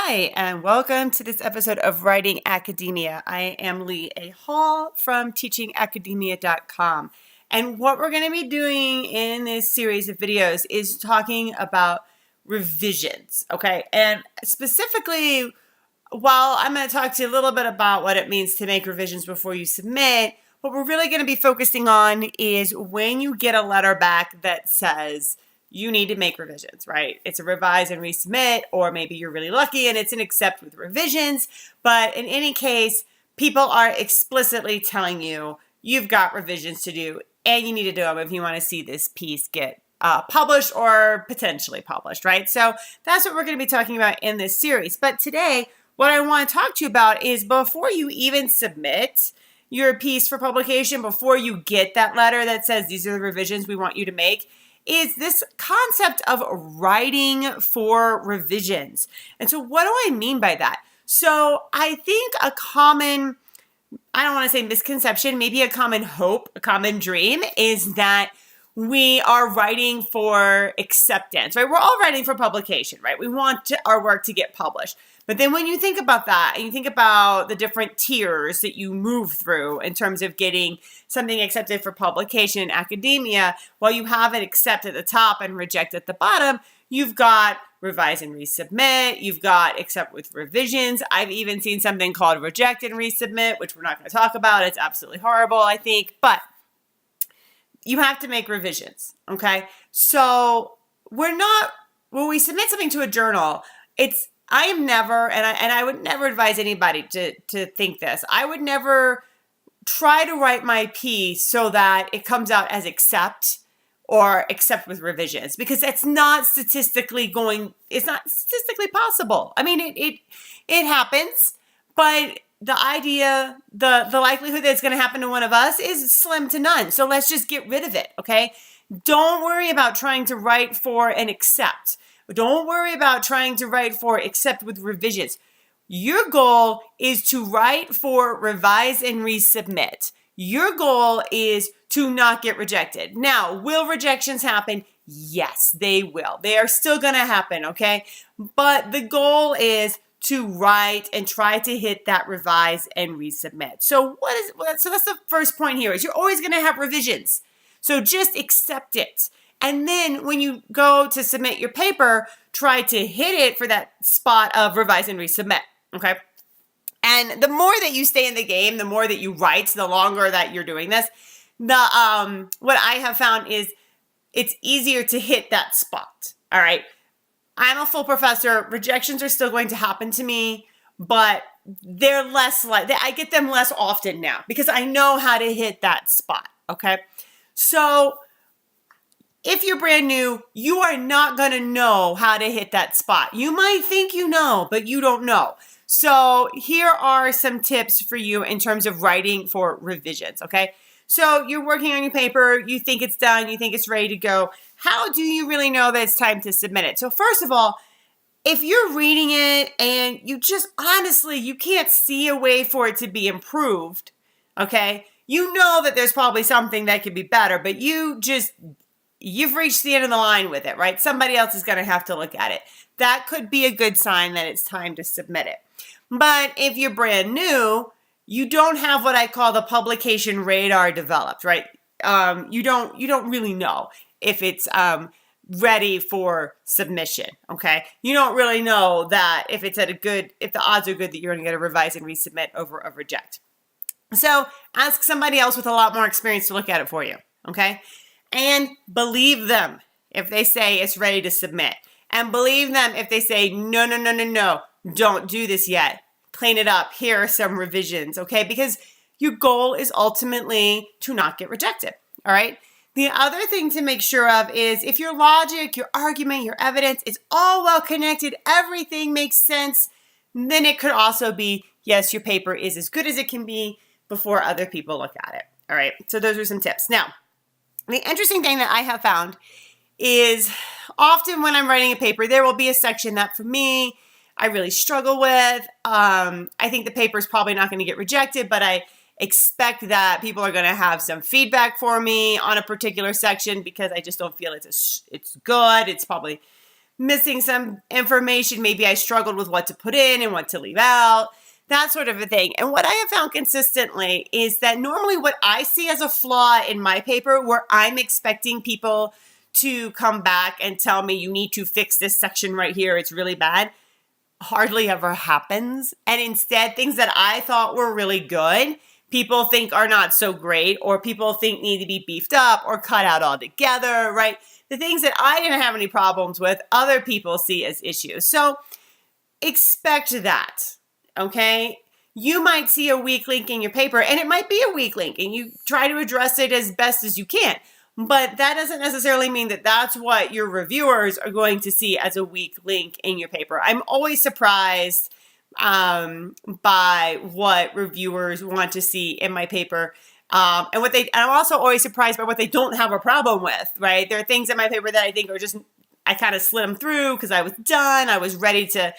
Hi, and welcome to this episode of Writing Academia. I am Leigh Hall from teachingacademia.com. And what we're going to be doing in this series of videos is talking about revisions, okay? And specifically, while I'm going to talk to you a little bit about what it means to make revisions before you submit, what we're really going to be focusing on is when you get a letter back that says, you need to make revisions, right? It's a revise and resubmit, or maybe you're really lucky and it's an accept with revisions. But in any case, people are explicitly telling you you've got revisions to do and you need to do them if you want to see this piece get published or potentially published, right? So that's what we're going to be talking about in this series. But today, what I want to talk to you about is before you even submit your piece for publication, before you get that letter that says these are the revisions we want you to make, is this concept of writing for revisions. And so what do I mean by that? So I think a common, I don't want to say misconception, maybe a common hope, a common dream is that we are writing for acceptance, right? We're all writing for publication, right? We want our work to get published. But then when you think about that and you think about the different tiers that you move through in terms of getting something accepted for publication in academia, while you have it accept at the top and reject at the bottom, you've got revise and resubmit, you've got accept with revisions. I've even seen something called reject and resubmit, which we're not going to talk about. It's absolutely horrible, I think, but you have to make revisions, okay? So when we submit something to a journal, I am never, and I would never advise anybody to think this. I would never try to write my piece so that it comes out as accept or accept with revisions, because that's not statistically possible. I mean, it happens, but the idea, the likelihood that it's going to happen to one of us is slim to none. So let's just get rid of it, okay? Don't worry about trying to write for an accept. Don't worry about trying to write for accept with revisions. Your goal is to write for revise and resubmit. Your goal is to not get rejected. Now, will rejections happen? Yes, they will. They are still going to happen, okay? But the goal is to write and try to hit that revise and resubmit. So so that's the first point here, is you're always going to have revisions. So just accept it. And then when you go to submit your paper, try to hit it for that spot of revise and resubmit, okay? And the more that you stay in the game, the more that you write, the longer that you're doing this, what I have found is it's easier to hit that spot, all right? I'm a full professor. Rejections are still going to happen to me, but they're less I get them less often now because I know how to hit that spot, okay? So if you're brand new, you are not going to know how to hit that spot. You might think you know, but you don't know. So here are some tips for you in terms of writing for revisions, okay? So you're working on your paper, you think it's done, you think it's ready to go. How do you really know that it's time to submit it? So first of all, if you're reading it and you just honestly, you can't see a way for it to be improved, okay? You know that there's probably something that could be better, but you've reached the end of the line with it, right? Somebody else is going to have to look at it. That could be a good sign that it's time to submit it. But if you're brand new, you don't have what I call the publication radar developed, right? You don't really know if it's ready for submission, okay? You don't really know that if the odds are good that you're going to get a revise and resubmit over a reject. So ask somebody else with a lot more experience to look at it for you, okay? And believe them if they say it's ready to submit. And believe them if they say, no, don't do this yet. Clean it up. Here are some revisions, okay? Because your goal is ultimately to not get rejected, all right? The other thing to make sure of is if your logic, your argument, your evidence is all well connected, everything makes sense, then it could also be, yes, your paper is as good as it can be before other people look at it, all right? So those are some tips. Now, the interesting thing that I have found is often when I'm writing a paper, there will be a section that for me, I really struggle with. I think the paper is probably not going to get rejected, but I expect that people are going to have some feedback for me on a particular section because I just don't feel it's good. It's probably missing some information. Maybe I struggled with what to put in and what to leave out, that sort of a thing. And what I have found consistently is that normally what I see as a flaw in my paper, where I'm expecting people to come back and tell me you need to fix this section right here, it's really bad, hardly ever happens. And instead, things that I thought were really good, people think are not so great, or people think need to be beefed up or cut out altogether, right? The things that I didn't have any problems with, other people see as issues. So expect that, okay? You might see a weak link in your paper, and it might be a weak link, and you try to address it as best as you can. But that doesn't necessarily mean that that's what your reviewers are going to see as a weak link in your paper. I'm always surprised by what reviewers want to see in my paper. And I'm also always surprised by what they don't have a problem with, right? There are things in my paper that I think are just, I kind of slid them through because I was done. I was ready to,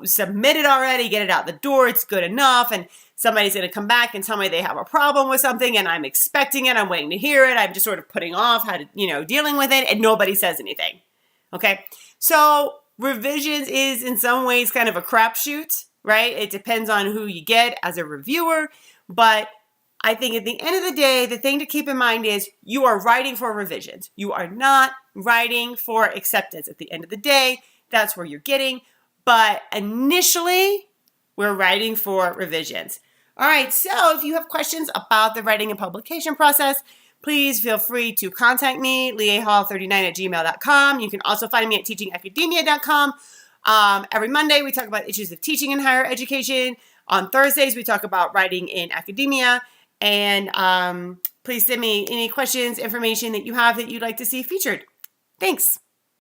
submit it already, get it out the door. It's good enough. And somebody's going to come back and tell me they have a problem with something, and I'm expecting it. I'm waiting to hear it. I'm just sort of putting off dealing with it, and nobody says anything. Okay. So revisions is in some ways kind of a crapshoot, right? It depends on who you get as a reviewer. But I think at the end of the day, the thing to keep in mind is you are writing for revisions. You are not writing for acceptance. At the end of the day, that's where you're getting. But initially, we're writing for revisions. All right, so if you have questions about the writing and publication process, please feel free to contact me, leahhall39@gmail.com. You can also find me at teachingacademia.com. Every Monday, we talk about issues of teaching in higher education. On Thursdays, we talk about writing in academia. And please send me any questions, information that you have that you'd like to see featured. Thanks.